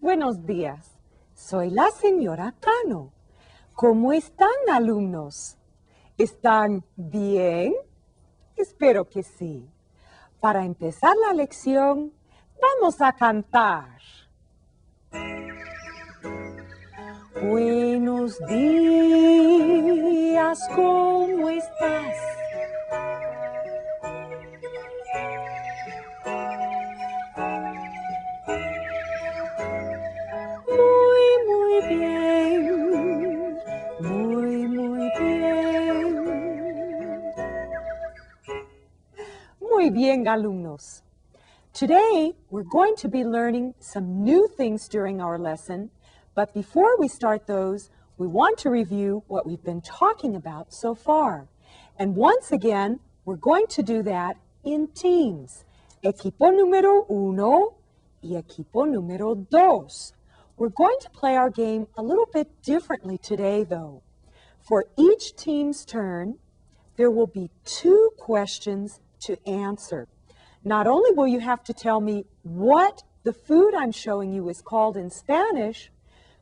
Buenos días. Soy la señora Cano. ¿Cómo están, alumnos? ¿Están bien? Espero que sí. Para empezar la lección, vamos a cantar. Buenos días, ¿cómo estás? Muy bien. Muy bien. Muy bien, alumnos. Today, we're going to be learning some new things during our lesson, but before we start those, we want to review what we've been talking about so far. And once again, we're going to do that in teams. Equipo número uno y equipo número dos. We're going to play our game a little bit differently today, though. For each team's turn, there will be 2 questions to answer. Not only will you have to tell me what the food I'm showing you is called in Spanish,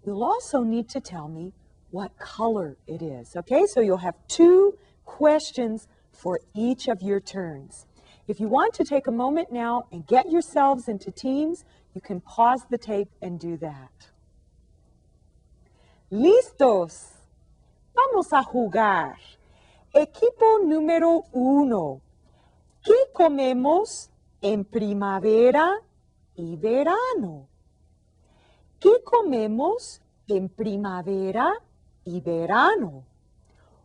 you'll also need to tell me what color it is, okay? So you'll have 2 questions for each of your turns. If you want to take a moment now and get yourselves into teams, you can pause the tape and do that. ¿Listos? Vamos a jugar. Equipo número 1. ¿Qué comemos en primavera y verano? ¿Qué comemos en primavera y verano?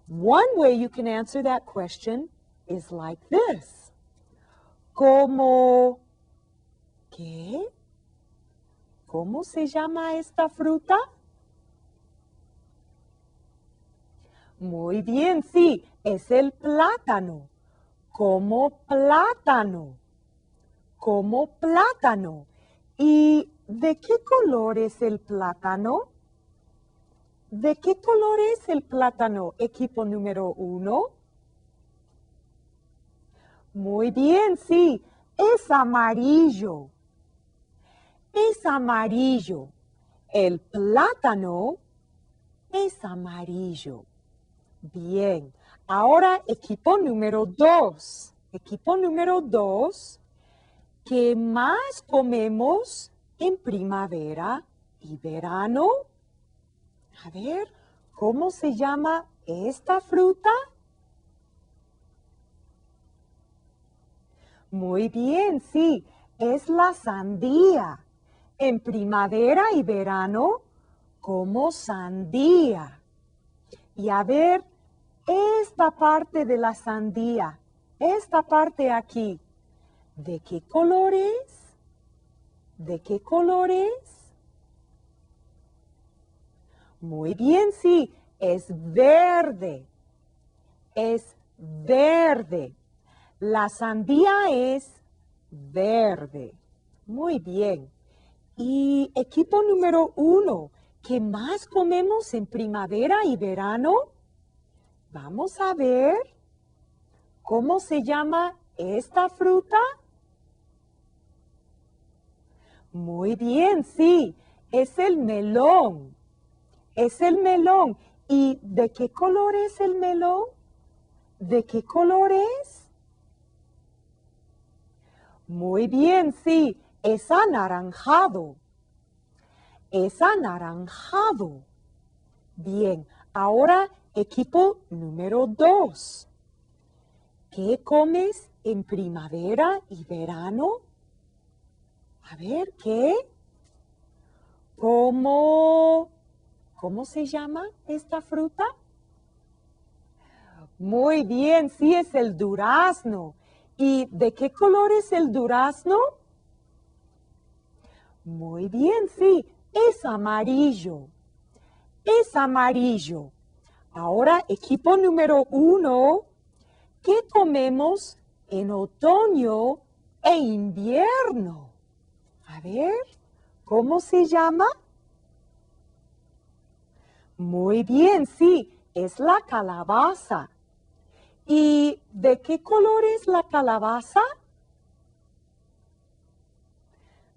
One way you can answer that question is like this. ¿Cómo qué? ¿Cómo se llama esta fruta? Muy bien, sí, es el plátano. Como plátano. Como plátano. ¿Y de qué color es el plátano? ¿De qué color es el plátano, equipo número 1? Muy bien, sí, es amarillo. Es amarillo. El plátano es amarillo. Bien, ahora equipo número 2. Equipo número 2. ¿Qué más comemos en primavera y verano? A ver, ¿cómo se llama esta fruta? Muy bien, sí, es la sandía. En primavera y verano, como sandía. Y a ver, esta parte de la sandía, esta parte aquí, ¿de qué color es? ¿De qué color es? Muy bien, sí, es verde. Es verde. La sandía es verde. Muy bien. Y equipo número 1, ¿qué más comemos en primavera y verano? Vamos a ver. ¿Cómo se llama esta fruta? Muy bien, sí, es el melón. Es el melón. ¿Y de qué color es el melón? ¿De qué color es? Muy bien, sí, es anaranjado. Es anaranjado. Bien, ahora equipo número 2. ¿Qué comes en primavera y verano? A ver, ¿qué? ¿Cómo se llama esta fruta? Muy bien, sí, es el durazno. ¿Y de qué color es el durazno? Muy bien, sí, es amarillo. Es amarillo. Ahora, equipo número 1, ¿qué comemos en otoño e invierno? A ver, ¿cómo se llama? Muy bien, sí, es la calabaza. ¿Y de qué color es la calabaza?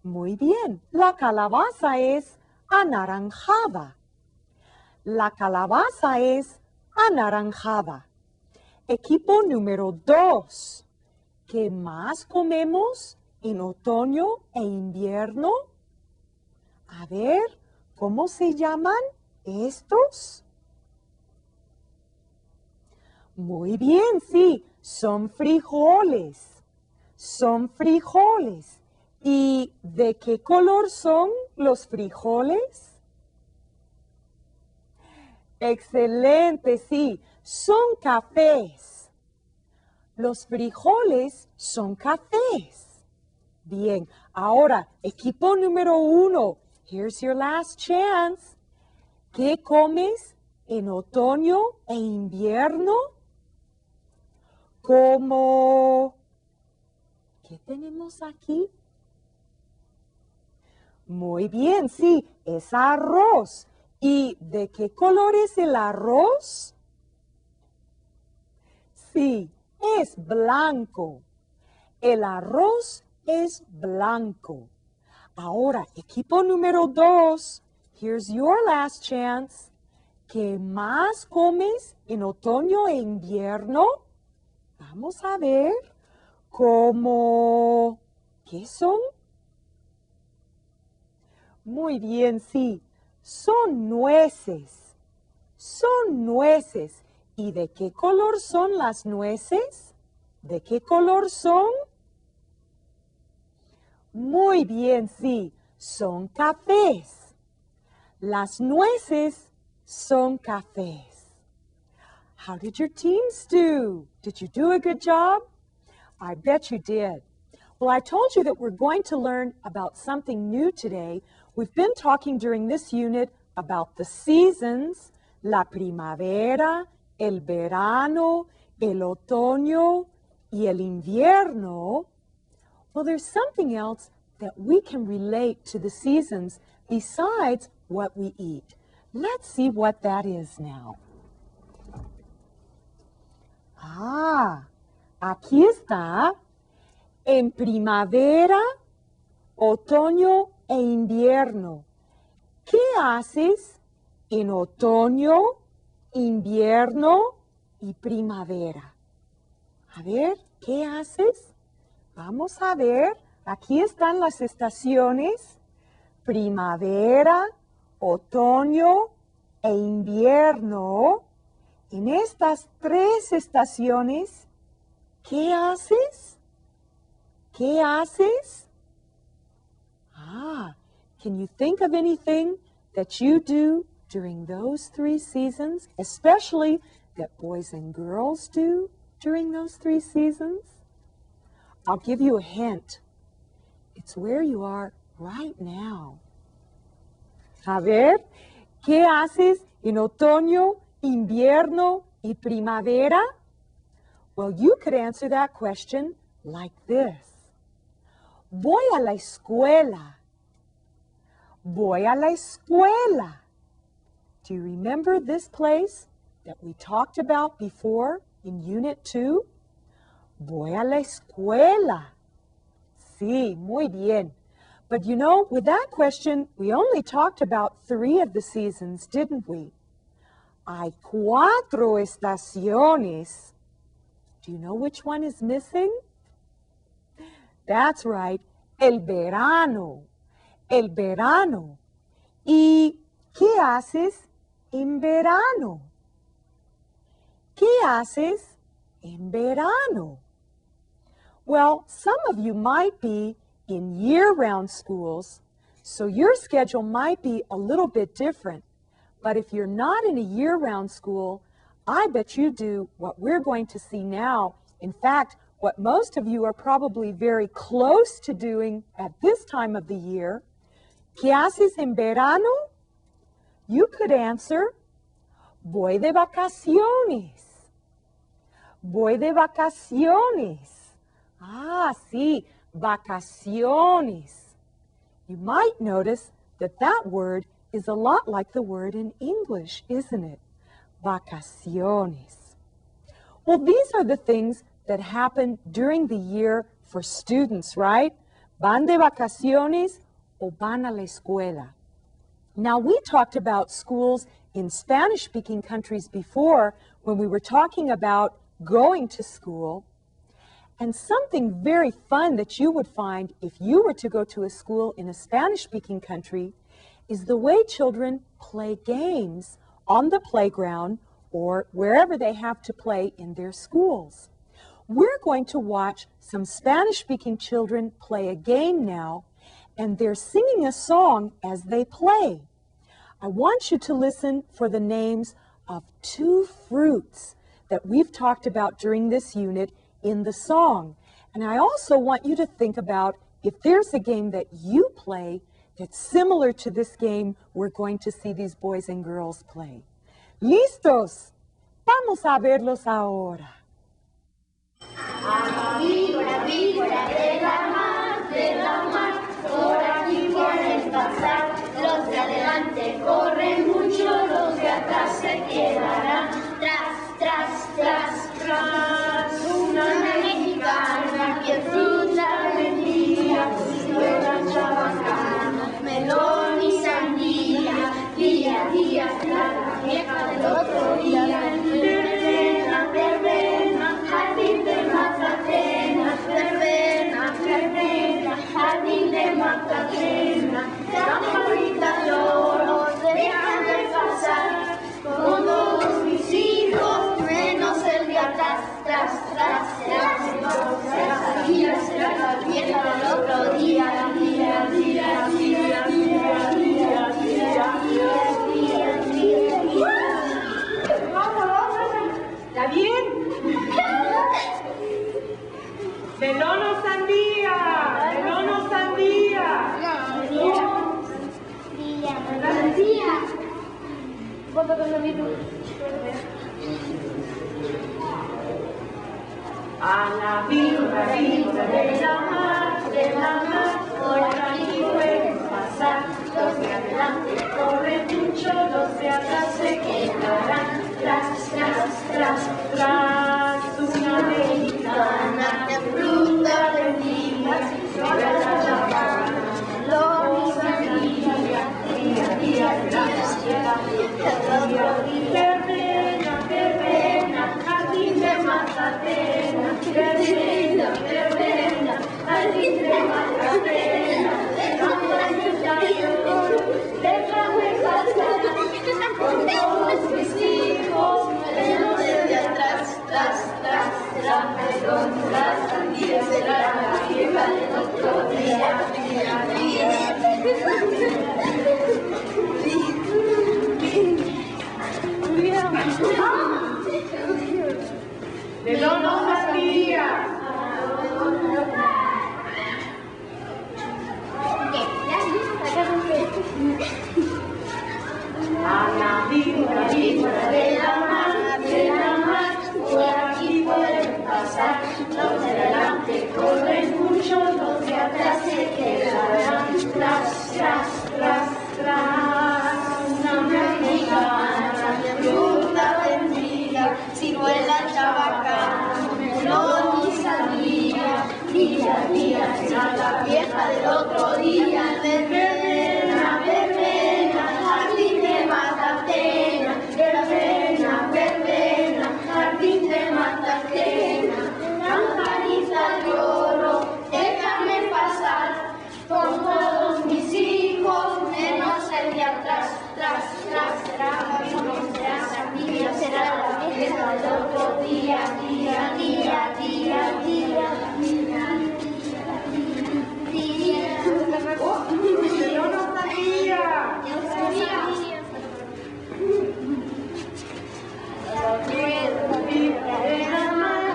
Muy bien, la calabaza es anaranjada. La calabaza es anaranjada. Equipo número 2. ¿Qué más comemos en otoño e invierno? A ver, ¿cómo se llaman estos? Muy bien, sí, son frijoles. Son frijoles. ¿Y de qué color son los frijoles? Excelente, sí, son cafés. Los frijoles son cafés. Bien, ahora, equipo número 1. Here's your last chance. ¿Qué comes en otoño e invierno? Como... ¿Qué tenemos aquí? Muy bien, sí, es arroz. ¿Y de qué color es el arroz? Sí, es blanco. El arroz es blanco. Ahora, equipo número 2. Here's your last chance. ¿Qué más comes en otoño e invierno? Vamos a ver. ¿Cómo? ¿Qué son? Muy bien, sí. Son nueces. Son nueces. ¿Y de qué color son las nueces? ¿De qué color son? Muy bien, sí. Son cafés. Las nueces son cafés. How did your teams do? Did you do a good job? I bet you did. Well, I told you that we're going to learn about something new today. We've been talking during this unit about the seasons, la primavera, el verano, el otoño, y el invierno. Well, there's something else that we can relate to the seasons besides what we eat. Let's see what that is now. Ah, aquí está. En primavera, otoño e invierno. ¿Qué haces en otoño, invierno y primavera? A ver, ¿qué haces? Vamos a ver. Aquí están las estaciones. Primavera, otoño e invierno. En estas 3 estaciones, ¿qué haces? ¿Qué haces? Ah, can you think of anything that you do during those 3 seasons, especially that boys and girls do during those 3 seasons? I'll give you a hint. It's where you are right now. A ver, ¿qué haces en otoño, invierno y primavera? Well, you could answer that question like this. Voy a la escuela. Voy a la escuela. Do you remember this place that we talked about before in Unit 2? Voy a la escuela. Sí, muy bien. But you know, with that question, we only talked about 3 of the seasons, didn't we? Hay 4 estaciones. Do you know which one is missing? That's right, el verano. El verano. ¿Y qué haces en verano? ¿Qué haces en verano? Well, some of you might be in year-round schools, so your schedule might be a little bit different. But if you're not in a year-round school, I bet you do what we're going to see now. In fact, what most of you are probably very close to doing at this time of the year. ¿Qué haces en verano? You could answer, voy de vacaciones. Voy de vacaciones. Ah, sí, vacaciones. You might notice that that word is a lot like the word in English, isn't it? Vacaciones. Well, these are the things that happen during the year for students, right? ¿Van de vacaciones o van a la escuela? Now, we talked about schools in Spanish-speaking countries before when we were talking about going to school. And something very fun that you would find if you were to go to a school in a Spanish-speaking country is the way children play games on the playground or wherever they have to play in their schools. We're going to watch some Spanish-speaking children play a game now, and they're singing a song as they play. I want you to listen for the names of two fruits that we've talked about during this unit in the song. And I also want you to think about if there's a game that you play that's similar to this game we're going to see these boys and girls play. ¿Listos? Vamos a verlos ahora. A la víbora de la mar, por aquí pueden pasar. Los de adelante corren mucho, los de atrás se quedarán. Tras, tras, tras, tras, una mexicana que fruta vendía, ciruela, chabacana, melón y sandía. Día, día, la vieja del otro día. Verbena, verbena, jardín de Matatena. Verbena, verbena, jardín de Matatena. Campanita de oro, déjame pasar con todos mis hijos, menos el de atrás, tras, tras, tras. Día será la vieja del otro día, día, día, día, día, día, día, día, día, día. ¿Está bien? Melón o sandía, melón o sandía. Sandía. A la víbora de la mar, por aquí pueden pasar. Los de adelante corren mucho, los de atrás se quedarán. Tras, tras, tras, tras, una mexicana de fruta vendía, ciruela, chabacana, melón y sandía. Día, día, día, verbena, verbena, jardín de Matatena. Verbena, verbena, jardín de Matatena. Campanita de oro, déjame pasar con todos mis hijos, menos el de atrás, tras, tras, tras, con la sandía será la vieja del otro día, día, día. Melón o sandía. A la víbora de la mar, por aquí pueden pasar. Los de adelante corren mucho, los de atrás se quedarán. Tras, tras, tras, tras, una mexicana de fruta vendía, ciruela, chabacana, melón y sandía. Día, día, será la vieja del otro día. Verbena, verbena, jardín de Matatena. Verbena, verbena, jardín de Matatena. Campanita de oro, déjame pasar con todos mis hijos, menos el de atrás. Tras, tras, tras, sandía será la vieja del otro día, día, día, día, día, día, día. Yo no sabía.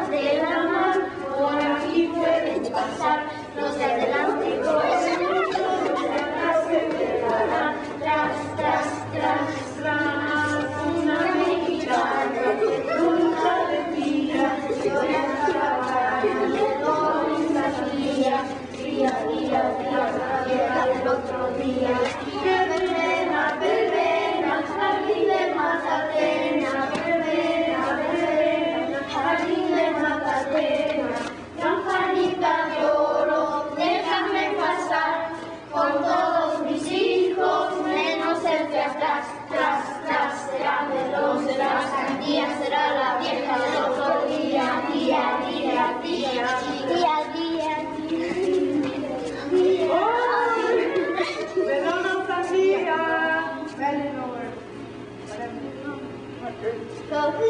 De la mar, por aquí pueden pasar. Los de adelante corren mucho, los de atrás se quedarán. Tras, tras, tras, tras, una mexicana de fruta vendía, ciruela, chabacana, melón y sandía. Día, día, día, la vieja del otro día. Verbena, verbena, jardín de Matatena. Verbena, verbena, jardín de Matatena. Campanita de oro, déjame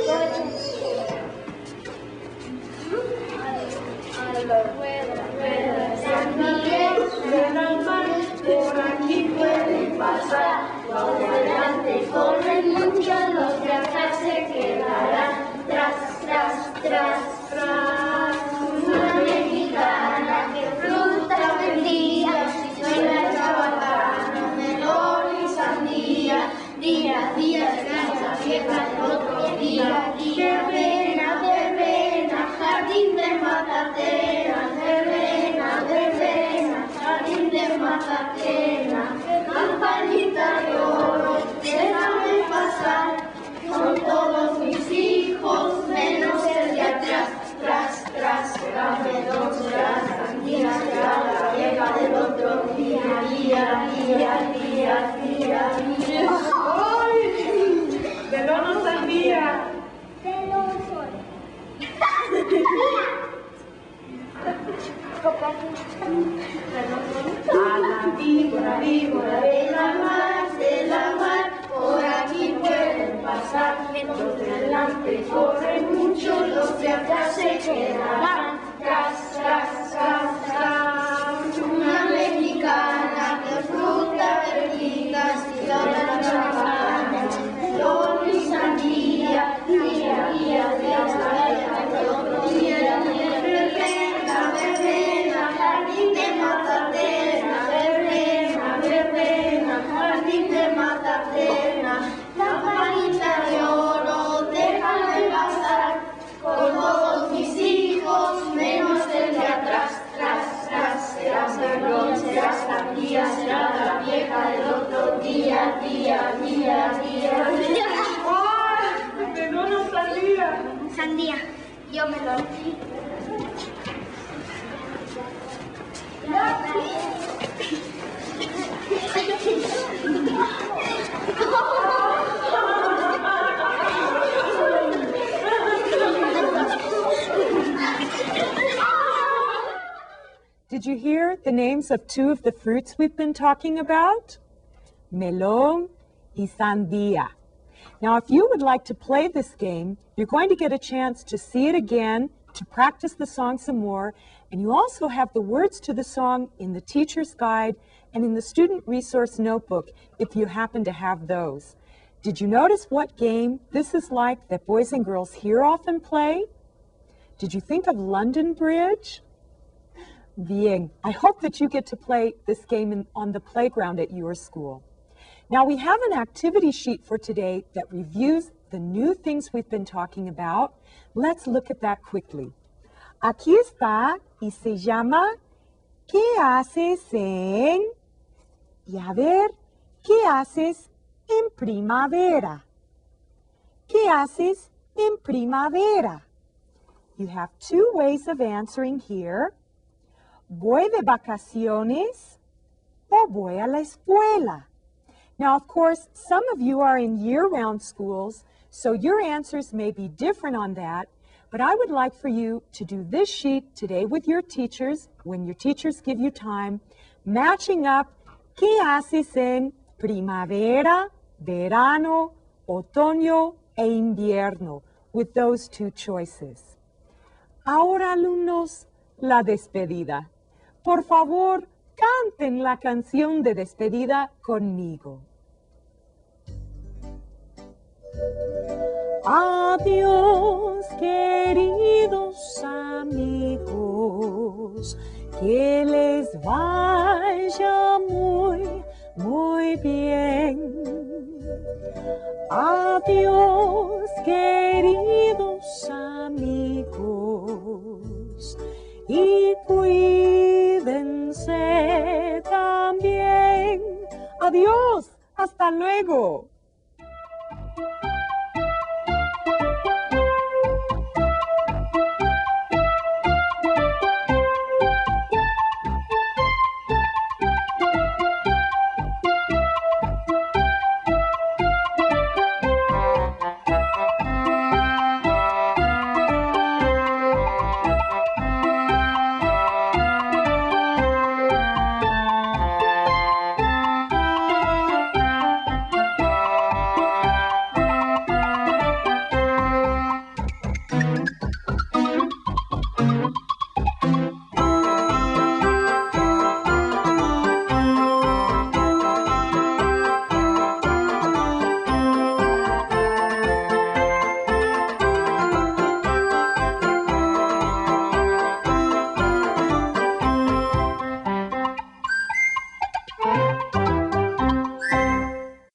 San Miguel de la Mar, por aquí pueden pasar. Los de delante corren mucho, los de atrás se quedarán. Tras, tras, tras, tras. Una mexicana que fruta vendía, suena el chabacano, melón y sandía. Día, día, casa vieja, el otro día. Verbena, verbena, jardín de matateras, verbena, verbena, jardín de matateras. Campanita de oro, déjame pasar, son todos mis hijos, menos el de atrás. Tras, tras, camelón, será sandía, será la vieja del otro día, día, día, día, día, día. ¡Ay! ¡Melón o sandía! A la víbora de la mar, por aquí pueden pasar. Los de delante corren mucho, los de atrás se quedarán. Tras, tras, tras, tras. Una mexicana que fruta verdigas y la chabacana, melón y sandía. Día, día, día, el otro día, verbena, verbena, jardín de matatena, verbena, verbena, jardín de matatena. Campanita de oro, déjame pasar, con todos mis hijos, menos el de atrás. Tras, tras, será sangrón, será sandía, será la vieja del otro día, día, día, día, día. ¡Ay! ¡Melón o sandía! Sandía. Yo melón. Did you hear the names of two of the fruits we've been talking about? Melón y sandía. Now, if you would like to play this game, you're going to get a chance to see it again, to practice the song some more, and you also have the words to the song in the teacher's guide and in the student resource notebook, if you happen to have those. Did you notice what game this is like that boys and girls here often play? Did you think of London Bridge? Bien. I hope that you get to play this game on the playground at your school. Now, we have an activity sheet for today that reviews the new things we've been talking about. Let's look at that quickly. Aquí está y se llama ¿Qué haces en? Y a ver, ¿qué haces en primavera? ¿Qué haces en primavera? You have two ways of answering here. Voy de vacaciones o voy a la escuela. Now, of course, some of you are in year-round schools, so your answers may be different on that, but I would like for you to do this sheet today with your teachers, when your teachers give you time, matching up ¿Qué haces en primavera, verano, otoño e invierno? With those two choices. Ahora, alumnos, la despedida. Por favor, canten la canción de despedida conmigo. Adiós, queridos amigos, que les vaya muy, muy bien. Adiós, queridos amigos, y cuídense también. Adiós, hasta luego.